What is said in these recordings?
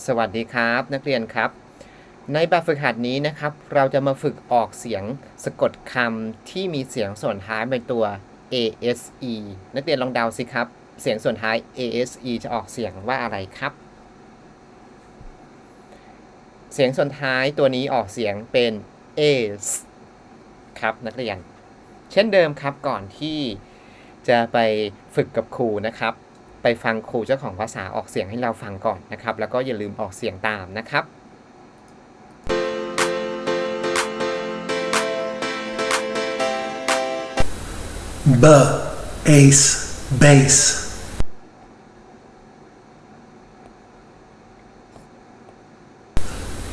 สวัสดีครับนักเรียนครับในแบบฝึกหัดนี้นะครับเราจะมาฝึกออกเสียงสะกดคำที่มีเสียงส่วนท้ายเป็นตัว ase นักเรียนลองเดาสิครับเสียงส่วนท้าย ase จะออกเสียงว่าอะไรครับเสียงส่วนท้ายตัวนี้ออกเสียงเป็น as ครับนักเรียนเช่นเดิมครับก่อนที่จะไปฝึกกับครูนะครับไปฟังครูเจ้าของภาษาออกเสียงให้เราฟังก่อนนะครับแล้วก็อย่าลืมออกเสียงตามนะครับ B, ace, base.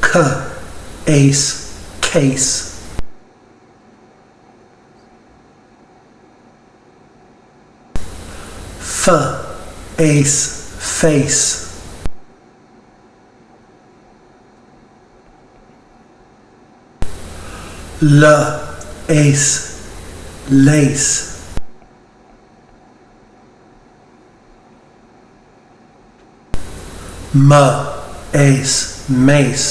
C, ace, case. F, ace, face. L, ace, lace. M, ace, mace.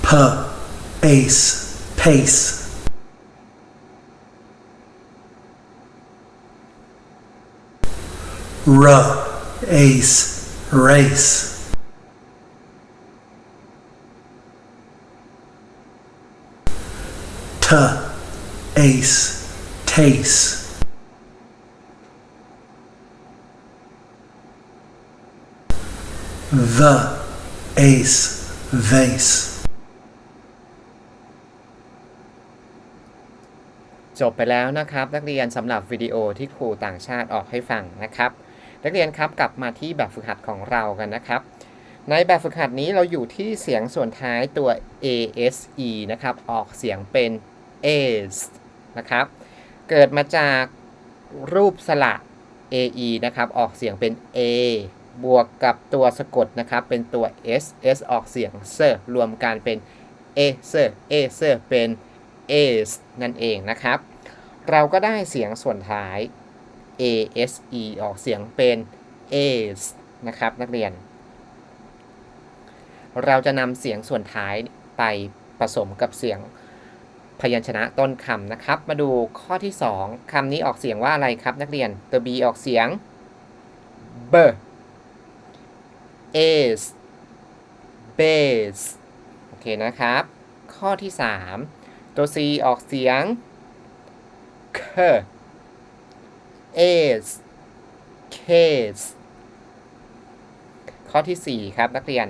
P, ace, pace. R, ace, race. T, ace, taste. V, ace, vase. จบไปแล้วนะครับนักเรียนสำหรับวิดีโอที่ครูต่างชาติออกให้ฟังนะครับนักเรียนครับกลับมาที่แบบฝึกหัดของเรากันนะครับในแบบฝึกหัดนี้เราอยู่ที่เสียงส่วนท้ายตัว ase นะครับออกเสียงเป็น as นะครับเกิดมาจากรูปสระ ae นะครับออกเสียงเป็น a บวกกับตัวสะกดนะครับเป็นตัว s ออกเสียงเซอร์รวมกันเป็น a เซอร์เป็น as นั่นเองนะครับเราก็ได้เสียงส่วนท้าย ase ออกเสียงเป็น as นะครับนักเรียนเราจะนำเสียงส่วนท้ายไปผสมกับเสียงพยัญชนะต้นคำนะครับมาดูข้อที่2คำนี้ออกเสียงว่าอะไรครับนักเรียนตัว b ออกเสียง b as base โอเคนะครับข้อที่3ตัว c ออกเสียง k as case ข้อที่4ครับนักเรียน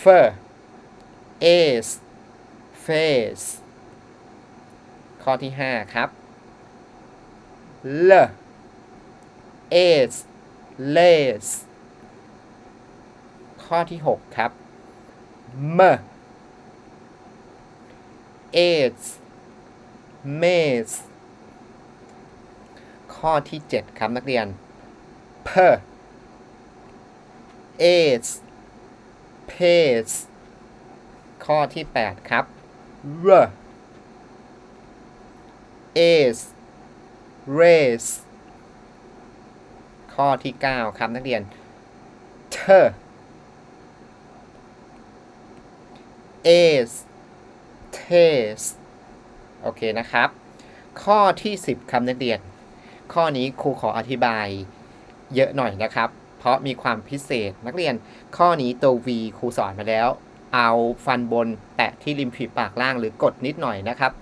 f as face ข้อที่5ครับ l as lace ข้อที่6ครับ m as maze ข้อที่7ครับนักเรียน p as pace ข้อที่8ครับ r as race ข้อที่9ครับนักเรียน t as taste โอเคนะครับข้อที่10ครับนักเรียนข้อนี้ครูขออธิบายเยอะหน่อยนะครับเพราะมีความพิเศษนักเรียนข้อนี้ตัว V ครูสอนมาแล้วเอาฟันบนแตะที่ริมฝีปากล่างหรือกดนิดหน่อยนะครับ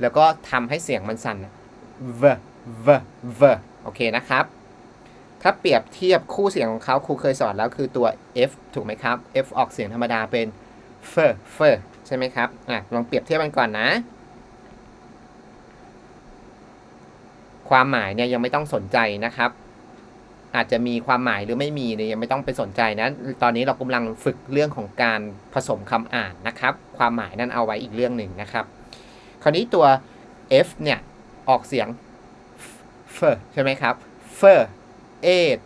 แล้วก็ทำให้เสียงมันสั่น v v โอเคนะครับถ้าเปรียบเทียบคู่เสียงของเขาครูเคยสอนแล้วคือตัว F ถูกไหมครับ F ออกเสียงธรรมดาเป็น f ใช่ไหมครับลองเปรียบเทียบกันก่อนนะความหมายเนี่ยยังไม่ต้องสนใจนะครับอาจจะมีความหมายหรือไม่มีเนี่ยยังไม่ต้องไปสนใจนะตอนนี้เรากำลังฝึกเรื่องของการผสมคำอ่านนะครับความหมายนั้นเอาไว้อีกเรื่องหนึ่งนะครับคราวนี้ตัว F เนี่ยออกเสียง f ใช่ไหมครับ f as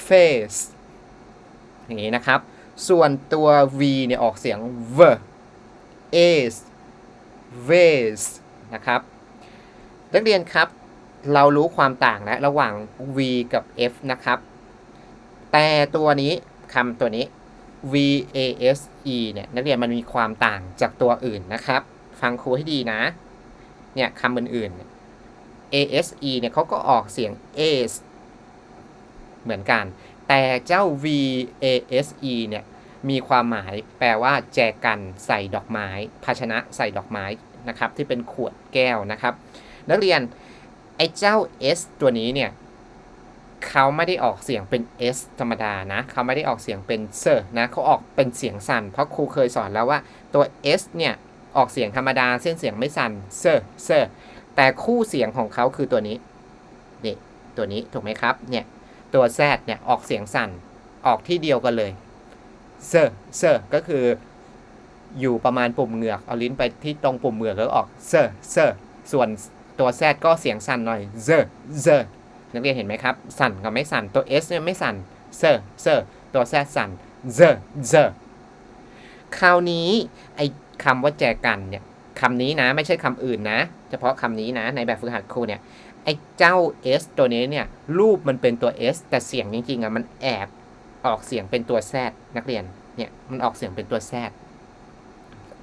face อย่างนี้นะครับส่วนตัว V เนี่ยออกเสียง v as vase นะครับนักเรียนครับ เรารู้ความต่างแล้วระหว่าง V กับ F นะครับ แต่ตัวนี้คำตัวนี้ VASE เนี่ยนักเรียนมันมีความต่างจากตัวอื่นนะครับ ฟังครูให้ดีนะเนี่ยคำอื่นๆ ASE เนี่ยเขาก็ออกเสียง ACE เหมือนกัน แต่เจ้า VASE เนี่ยมีความหมายแปลว่าแจกันใส่ดอกไม้ภาชนะใส่ดอกไม้นะครับที่เป็นขวดแก้วนะครับนักเรียนไอ้เจ้า S ตัวนี้เนี่ยเขาไม่ได้ออกเสียงเป็น S ธรรมดานะเขาไม่ได้ออกเสียงเป็นเซอร์นะเขาออกเป็นเสียงสั่นเพราะครูเคยสอนแล้วว่าตัว S เนี่ยออกเสียงธรรมดาเส้นเสียงไม่สั่นเซอร์แต่คู่เสียงของเขาคือตัวนี้นี่ตัวนี้ถูกไหมครับเนี่ยตัว Z เนี่ยออกเสียงสั่นออกที่เดียวกันเลยเซอร์ก็คืออยู่ประมาณปุ่มเหงือกเอาลิ้นไปที่ตรงปุ่มเหงือกแล้วออกเซอร์ส่วนตัว Z ก็เสียงสั่นหน่อยเซอร์นักเรียนเห็นไหมครับสั่นกับไม่สั่นตัว S เนี่ยไม่สั่นเซอร์ตัว Z สั่นเซอร์คราวนี้ไอ้คำว่าแจกันเนี่ยคำนี้นะไม่ใช่คำอื่นนะเฉพาะคำนี้นะในแบบฝึกหัดครูเนี่ยไอ้เจ้า S ตัวนี้เนี่ยรูปมันเป็นตัว S แต่เสียงจริงๆมันแอบออกเสียงเป็นตัว Z นักเรียนเนี่ยมันออกเสียงเป็นตัว Z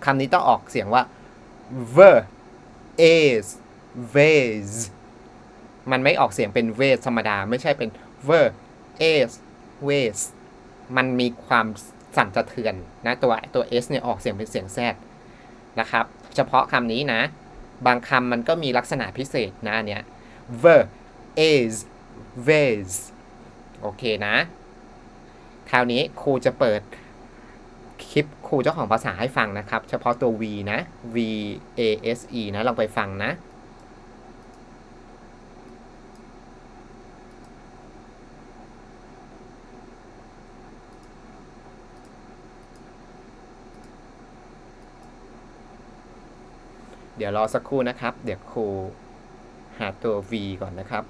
คำนี้ต้องออกเสียงว่า ver is vase มันไม่ออกเสียงเป็น vase ธรรมดาไม่ใช่เป็น ver is vase มันมีความสั่นสะเทือนนะตัว S เนี่ยออกเสียงเป็นเสียง Z นะครับเฉพาะคำนี้นะบางคำมันก็มีลักษณะพิเศษนะเนี่ย ver is vase โอเคนะคราวนี้ครูจะเปิดคลิปครูเจ้าของภาษาให้ฟังนะครับเฉพาะตัว V นะ VASE นะลองไปฟังนะเดี๋ยวรอสักครู่นะครับเดี๋ยวครูหาตัว V ก่อนนะครับ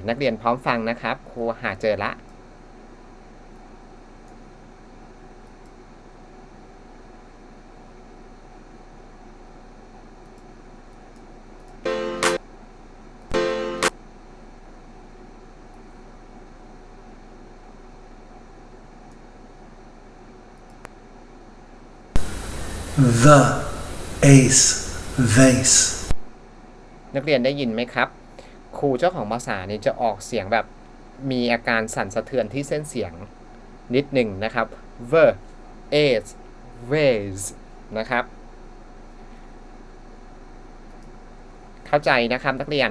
นักเรียนพร้อมฟังนะครับครูหาเจอละThe ace vase. นักเรียนได้ยินไหมครับครูเจ้าของภาษาเนี่ยจะออกเสียงแบบมีอาการสั่นสะเทือนที่เส้นเสียงนิดหนึ่งนะครับ ver is vase นะครับเข้าใจนะครับนักเรียน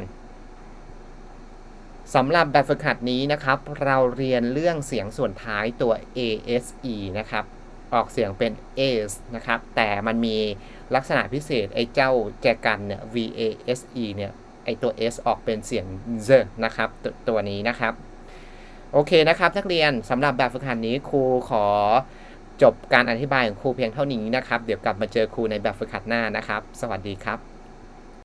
สำหรับแบบฝึกหัดนี้นะครับเราเรียนเรื่องเสียงส่วนท้ายตัว ase นะครับออกเสียงเป็น ace นะครับแต่มันมีลักษณะพิเศษไอ้เจ้าแจกันเนี่ย VASE เนี่ยไอตัว S ออกเป็นเสียง z นะครับตัวนี้นะครับโอเคนะครับนักเรียนสำหรับแบบฝึกหัดนี้ครูขอจบการอธิบายของครูเพียงเท่านี้นะครับเดี๋ยวกลับมาเจอครูในแบบฝึกหัดหน้านะครับสวัสดีครับ